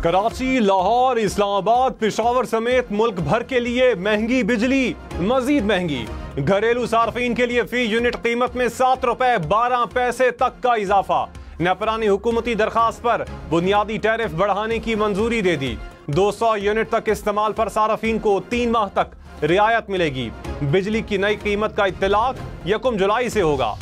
कराची, लाहौर, इस्लामाबाद, पेशावर समेत मुल्क भर के लिए महंगी बिजली मजीद महंगी। घरेलू सार्फिन के लिए फी यूनिट कीमत में 7 रुपए 12 पैसे तक का इजाफा। नेपरा ने हुकूमती दरखास्त पर बुनियादी टैरिफ बढ़ाने की मंजूरी दे दी। 200 यूनिट तक इस्तेमाल पर सार्फिन को 3 माह तक रियायत मिलेगी। बिजली की नई कीमत का इत्तलाक 1 जुलाई से होगा।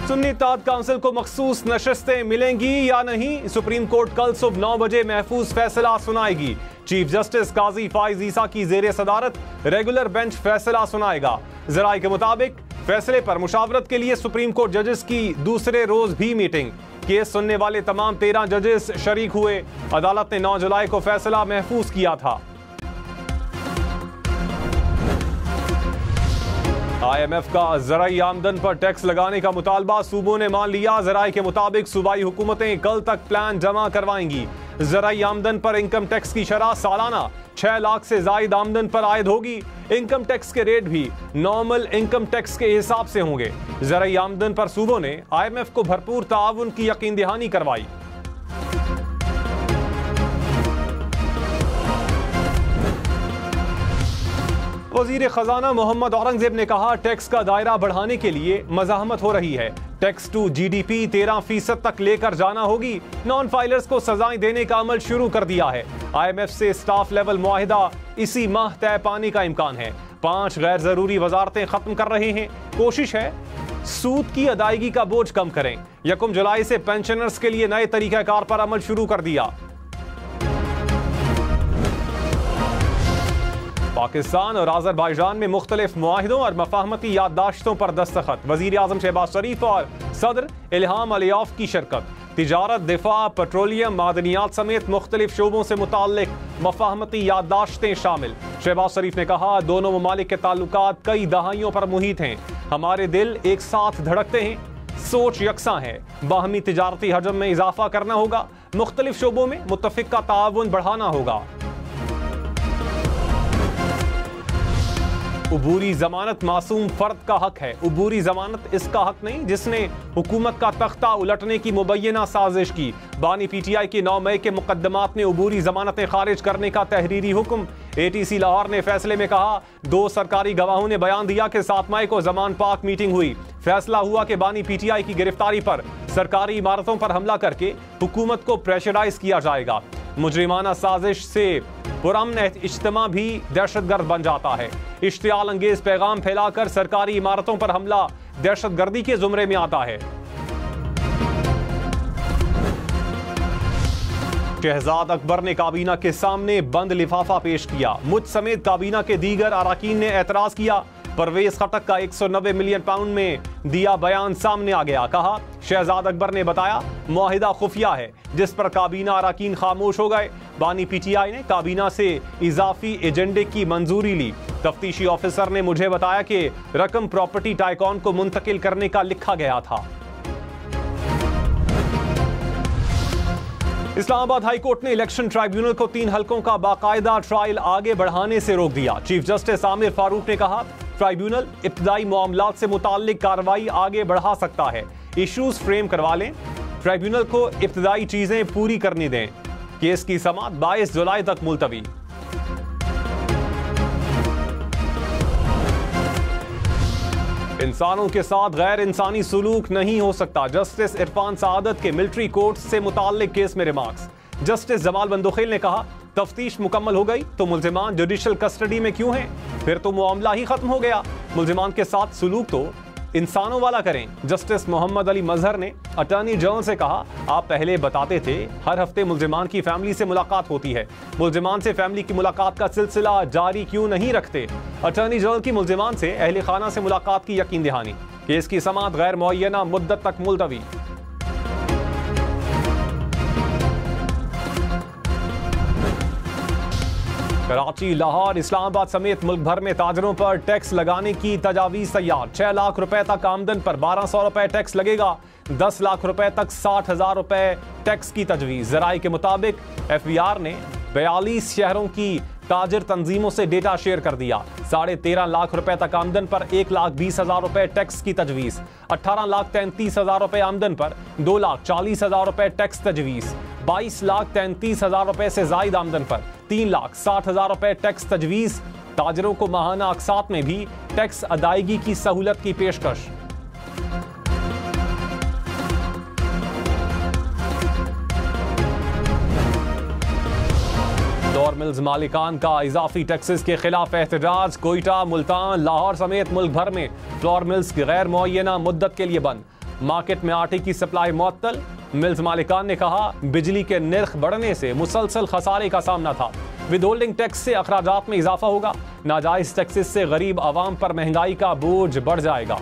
सुन्नी इत्तेहाद काउंसिल को मखसूस नशस्तें मिलेंगी या नहीं, सुप्रीम कोर्ट कल सुबह 9 बजे महफूज फैसला सुनाएगी। चीफ जस्टिस काजी फाइज ईसा की जेर सदारत रेगुलर बेंच फैसला सुनाएगा। जराये के मुताबिक फैसले पर मुशावरत के लिए सुप्रीम कोर्ट जजेस की दूसरे रोज भी मीटिंग। केस सुनने वाले तमाम 13 जजेस शरीक हुए। अदालत ने 9 जुलाई को फैसला महफूज किया था। IMF का ज़राई आमदन पर टैक्स लगाने का मुतालबा सूबों ने मान लिया। ज़राए के मुताबिक सूबाई हुकूमतें कल तक प्लान जमा करवाएंगी। ज़राई आमदन पर इनकम टैक्स की शरह सालाना 6 लाख से जायद आमदन पर आयद होगी। इनकम टैक्स के रेट भी नॉर्मल इनकम टैक्स के हिसाब से होंगे। ज़राई आमदन पर सूबों ने IMF को भरपूर ताउन की यकीन दहानी करवाई। वजीर खजाना मोहम्मद औरंगजेब ने कहा, टैक्स का दायरा बढ़ाने के लिए मज़ाहमत हो रही है। टैक्स टू GDP 13% तक लेकर जाना होगी। नॉन फाइलर्स को सजाएं देने का अमल शुरू कर दिया है। IMF से स्टाफ लेवल मुआहिदा इसी माह तय पाने का इम्कान है। 5 गैर जरूरी वजारतें खत्म कर रहे हैं। कोशिश है सूद की अदायगी का बोझ कम करें। 1 जुलाई से पेंशनर्स के लिए नए तरीकाकार पर अमल शुरू कर दिया। पाकिस्तान और अज़रबैजान में मुख्तलिफ मुआहिदों और मफाहमती याददाश्तों पर दस्तखत। वज़ीर आज़म शहबाज शरीफ और सदर इल्हाम अलियाफ की शिरकत। तिजारत, दिफा, पेट्रोलियम, मादनियात समेत मुख्तलिफ शोबों से मुताल्लिक मफाहमती याददाश्तें शामिल। शहबाज शरीफ ने कहा, दोनों ममालिक के ताल्लुकात कई दहाइयों पर मुहित हैं। हमारे दिल एक साथ धड़कते हैं, सोच यकसा है। बाहमी तिजारती हजम में इजाफा करना होगा। मुख्तलिफ शोबों में मुत्तफिका ताउन बढ़ाना होगा। उबूरी जमानत मासूम फर्द का हक है। उबूरी जमानत इसका हक नहीं जिसने हुकूमत का तख्ता उलटने की मुबैना साजिश की। बानी PTI के 9 मई के मुकदमात में उबूरी जमानतें खारिज करने का तहरीरी हुक्म। ATC लाहौर ने फैसले में कहा, 2 सरकारी गवाहों ने बयान दिया कि 7 मई को जमान पाक मीटिंग हुई। फैसला हुआ कि बानी PTI की गिरफ्तारी पर सरकारी इमारतों पर हमला करके हुकूमत को प्रेशराइज किया जाएगा। मुजरिमाना साजिश से पुरअमन इज्तिमा भी दहशतगर्द बन जाता है। इश्तियाल अंगेज पैगाम फैलाकर सरकारी इमारतों पर हमला दहशतगर्दी के जुमरे में आता है। शहजाद अकबर ने काबीना के सामने बंद लिफाफा पेश किया। मुझ समेत काबीना के दीगर अराकीन ने एतराज किया। परवेज खटक का 190 मिलियन पाउंड में दिया बयान सामने आ गया। कहा, शहजाद अकबर ने बताया मुआहिदा खुफिया है जिस पर काबीना अराकीन खामोश हो गए। बानी PTI ने काबीना से इजाफी एजेंडे की मंजूरी ली। तफ्तीशी ऑफिसर ने मुझे बताया कि रकम प्रॉपर्टी टाइकॉन को मुंतकिल करने का लिखा गया था। इस्लामाबाद हाई कोर्ट ने इलेक्शन ट्राइब्यूनल को 3 हलकों का बाकायदा ट्रायल आगे बढ़ाने से रोक दिया। चीफ जस्टिस आमिर फारूक ने कहा, ट्राइब्यूनल इब्तदाई मामलात से मुताल्लिक कार्रवाई आगे बढ़ा सकता है। इश्यूज फ्रेम करवा लें, ट्राइब्यूनल को इब्तदाई चीजें पूरी करने दें। केस की समाअत 22 जुलाई तक मुलतवी। इंसानों के साथ गैर इंसानी सुलूक नहीं हो सकता। जस्टिस इरफान सआदत के मिलिट्री कोर्ट से मुताल्लिक केस में रिमार्क्स। जस्टिस जमाल बंदोखेल ने कहा, तफ्तीश मुकम्मल हो गई तो मुल्जिमान जुडिशल कस्टडी में क्यों हैं? फिर तो मामला ही खत्म हो गया। मुल्जिमान के साथ सुलूक तो इंसानों वाला करें। जस्टिस मोहम्मद अली मजहर ने अटॉर्नी जनरल से कहा, आप पहले बताते थे हर हफ्ते मुल्जिमान की फैमिली से मुलाकात होती है, मुल्जिमान से फैमिली की मुलाकात का सिलसिला जारी क्यों नहीं रखते? अटॉर्नी जनरल की मुल्जिमान से अहले खाना से मुलाकात की यकीन दहानी। केस की समाअत गैर मुअय्यना मुद्दत तक मुलतवी। कराची, लाहौर, इस्लामाबाद समेत मुल्क भर में ताजरों पर टैक्स लगाने की तजावीज़ तैयार। 6 लाख रुपए तक आमदन पर 1200 रुपए टैक्स लगेगा। 10 लाख रुपए तक 60,000 रुपए टैक्स की तजवीज़। ज़राए के मुताबिक FBR ने 42 शहरों की ताजिर तंजीमों से डेटा शेयर कर दिया। 13.5 लाख रुपए तक आमदन पर 1,20,000 रुपए टैक्स की तजवीज़। 18,33,000 रुपए आमदन पर 2,40,000 रुपए टैक्स तजवीज़। 22,33,000 रुपए से ज्यादा आमदन पर 3,60,000 रुपए टैक्स तजवीज। ताजरों को माहाना अकसात में भी टैक्स अदायगी की सहूलत की पेशकश। फ्लोर मिल्स मालिकान का इजाफी टैक्सेस के खिलाफ एहतजाज। कोयटा, मुल्तान, लाहौर समेत मुल्क भर में फ्लोर मिल्स गैर मुअय्यना मुद्दत के लिए बंद। मार्केट में आटे की सप्लाई मुअत्तल। मिल्स मालिकान ने कहा बिजली के निर्ख बढ़ने से मुसलसल खसारे का सामना था। विद होल्डिंग टैक्स से अखराजात में इजाफा होगा। नाजायज टैक्सेस से गरीब आवाम पर महंगाई का बोझ बढ़ जाएगा।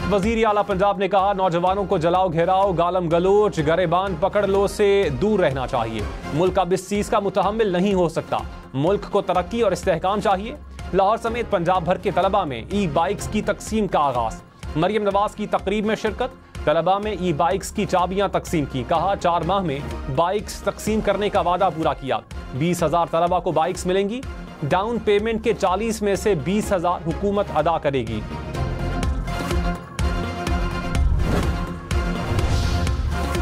वजीर आला पंजाब ने कहा नौजवानों को जलाओ घेराओ, गालम गलोच, गरेबान पकड़ लो से दूर रहना चाहिए। मुल्क अब इस चीज का मुतहम्मिल नहीं हो सकता। मुल्क को तरक्की और इस्तेहकाम चाहिए। लाहौर समेत पंजाब भर के तलबा में ई बाइक्स की तकसीम का आगाज। मरियम नवाज की तकरीब में शिरकत। तलबा में ई बाइक्स की चाबियां तकसीम की। कहा 4 माह में बाइक्स तकसीम करने का वादा पूरा किया। 20,000 तलबा को बाइक्स मिलेंगी। डाउन पेमेंट के 40 में से 20,000 हुकूमत अदा करेगी।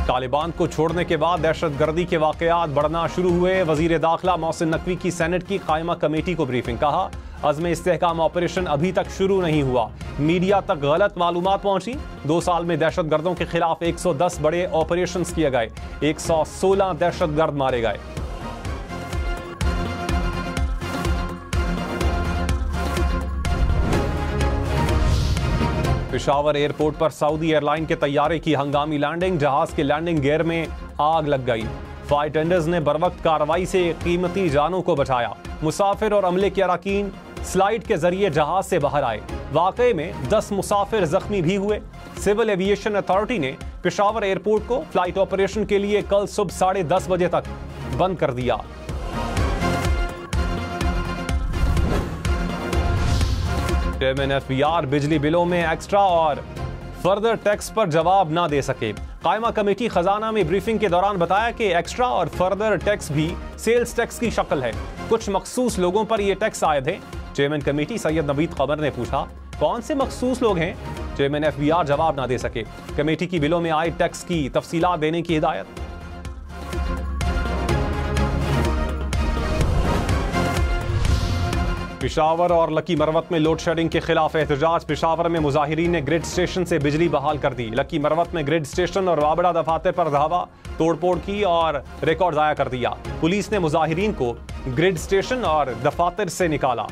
तालिबान को छोड़ने के बाद दहशतगर्दी के वाकयात बढ़ना शुरू हुए। वजीर दाखिला मोहसिन नकवी की सेनेट की कायमा कमेटी को ब्रीफिंग। कहा अज़्म इस्तेहकाम ऑपरेशन अभी तक शुरू नहीं हुआ। मीडिया तक गलत मालूमात पहुंची। 2 साल में दहशतगर्दों के खिलाफ 110 बड़े ऑपरेशन किए गए। 116 दहशतगर्द मारे गए। पेशावर एयरपोर्ट पर सऊदी एयरलाइन के तैयारे की हंगामी लैंडिंग। जहाज के लैंडिंग गियर में आग लग गई। फ्लाइट अटेंडर्स ने बरवक्त कार्रवाई से कीमती जानों को बचाया। मुसाफिर और अमले के अरकान स्लाइड के जरिए जहाज से बाहर आए। वाकये में 10 मुसाफिर जख्मी भी हुए। सिविल एविएशन अथॉरिटी ने पेशावर एयरपोर्ट को फ्लाइट ऑपरेशन के लिए कल सुबह 10:30 बजे तक बंद कर दिया। चेयरमैन एफबीआर बिजली बिलों में एक्स्ट्रा और फर्दर टैक्स पर जवाब ना दे सके। कायमा कमेटी खजाना में ब्रीफिंग के दौरान बताया कि एक्स्ट्रा और फर्दर टैक्स भी सेल्स टैक्स की शक्ल है। कुछ मखसूस लोगों पर यह टैक्स आयद है। चेयरमैन कमेटी सैयद नवीद कमर ने पूछा कौन से मखसूस लोग हैं। चेयरमैन एफबीआर जवाब ना दे सके। कमेटी की बिलों में आए टैक्स की तफसीलात देने की हिदायत। पेशावर और लकी मरवत में लोड शेडिंग के खिलाफ एहतजाज। पेशावर में मुजाहिरीन ने ग्रिड स्टेशन से बिजली बहाल कर दी। लकी मरवत में ग्रिड स्टेशन और वाबड़ा दफातर पर धावा तोड़फोड़ की और रिकॉर्ड जाया कर दिया। पुलिस ने मुजाहिरीन को ग्रिड स्टेशन और दफातर से निकाला।